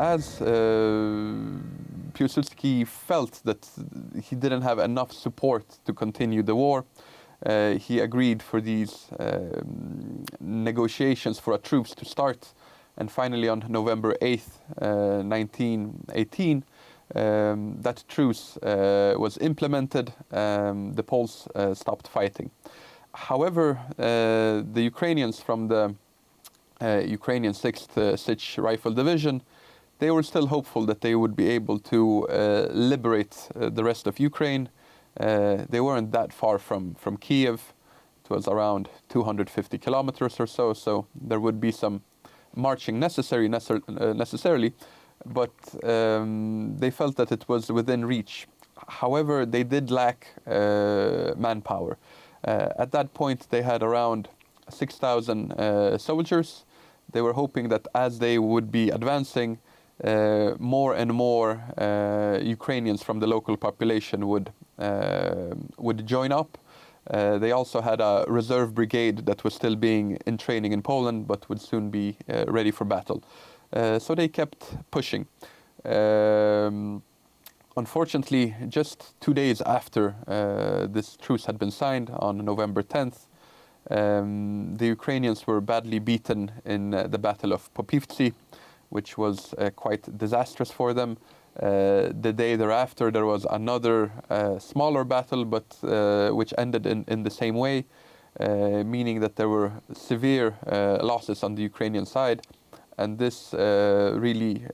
as Pilsudski felt that he didn't have enough support to continue the war, he agreed for these negotiations for a truce to start. And finally, on November 8th, 1918, that truce was implemented. The Poles stopped fighting. However, the Ukrainians from the Ukrainian 6th Sich Rifle Division, they were still hopeful that they would be able to liberate the rest of Ukraine. They weren't that far from Kiev. It was around 250 kilometers or so, so there would be some marching necessarily, but they felt that it was within reach. However, they did lack manpower. At that point, they had around 6,000 soldiers. They were hoping that as they would be advancing, more and more Ukrainians from the local population would join up. They also had a reserve brigade that was still being in training in Poland, but would soon be ready for battle. So they kept pushing. Unfortunately, just 2 days after this truce had been signed on November 10th, the Ukrainians were badly beaten in the Battle of Popivtsi, which was quite disastrous for them. The day thereafter, there was another smaller battle, but which ended in the same way, meaning that there were severe losses on the Ukrainian side. And this really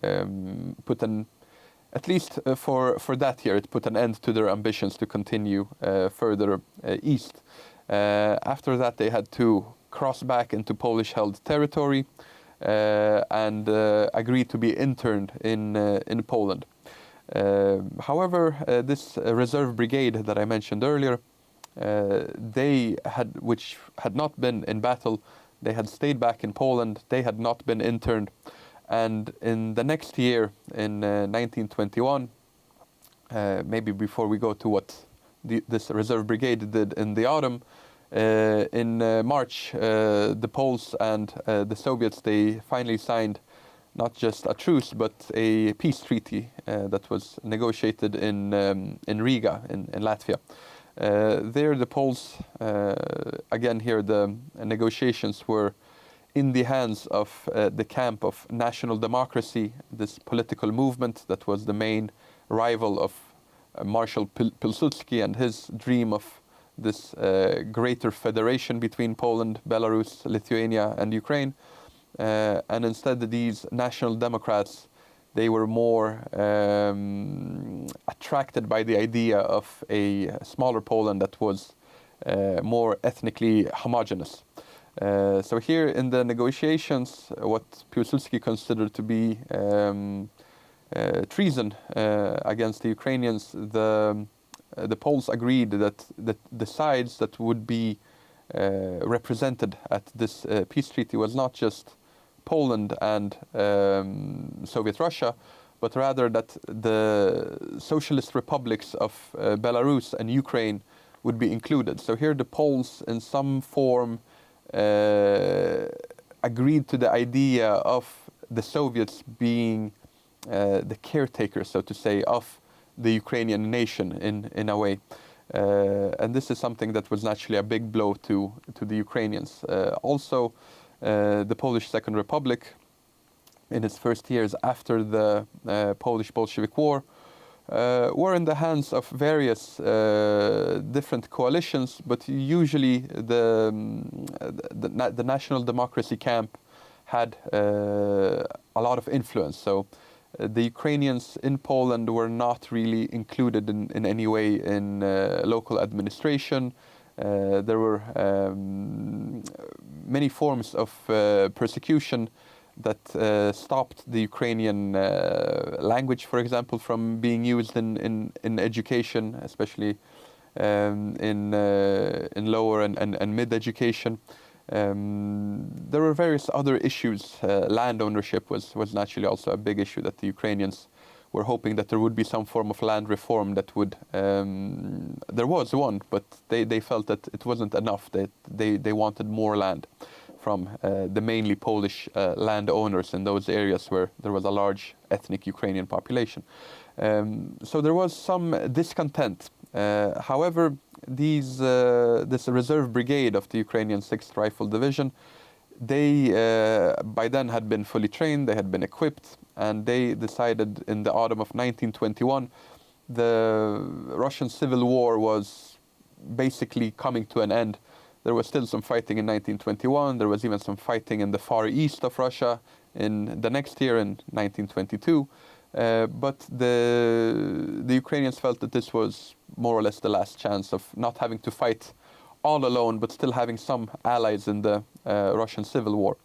put at least for that year, it put an end to their ambitions to continue further east. After that, they had to cross back into Polish-held territory and agree to be interned in Poland. However, this reserve brigade that I mentioned earlier, which had not been in battle, they had stayed back in Poland. They had not been interned. And in the next year, in 1921, maybe before we go to what this reserve brigade did in the autumn, in March, the Poles and the Soviets, they finally signed not just a truce, but a peace treaty that was negotiated in Riga, in Latvia. There, the Poles, again here, the negotiations were in the hands of the camp of National Democracy, this political movement that was the main rival of Marshal Pilsudski and his dream of this greater federation between Poland, Belarus, Lithuania, and Ukraine. And instead, these National Democrats, they were more attracted by the idea of a smaller Poland that was more ethnically homogeneous. So here in the negotiations, what Pilsudski considered to be treason against the Ukrainians, the Poles agreed that the sides that would be represented at this peace treaty was not just Poland and Soviet Russia, but rather that the socialist republics of Belarus and Ukraine would be included. So here the Poles in some form agreed to the idea of the Soviets being the caretakers, so to say, of the Ukrainian nation in a way. And this is something that was naturally a big blow to the Ukrainians. Also, the Polish Second Republic, in its first years after the Polish Bolshevik War, were in the hands of various different coalitions, but usually the National Democracy camp had a lot of influence. So the Ukrainians in Poland were not really included in any way in local administration. There were many forms of persecution that stopped the Ukrainian language, for example, from being used in education, especially in lower and mid education. There were various other issues. Land ownership was naturally also a big issue that the Ukrainians were hoping that there would be some form of land reform that would. There was one, but they felt that it wasn't enough. That they wanted more land. from the mainly Polish landowners in those areas where there was a large ethnic Ukrainian population. So there was some discontent. However, this reserve brigade of the Ukrainian 6th Rifle Division, they by then had been fully trained, they had been equipped, and they decided in the autumn of 1921 the Russian Civil War was basically coming to an end. There was still some fighting in 1921, there was even some fighting in the far east of Russia in the next year in 1922. But the Ukrainians felt that this was more or less the last chance of not having to fight all alone, but still having some allies in the Russian Civil War.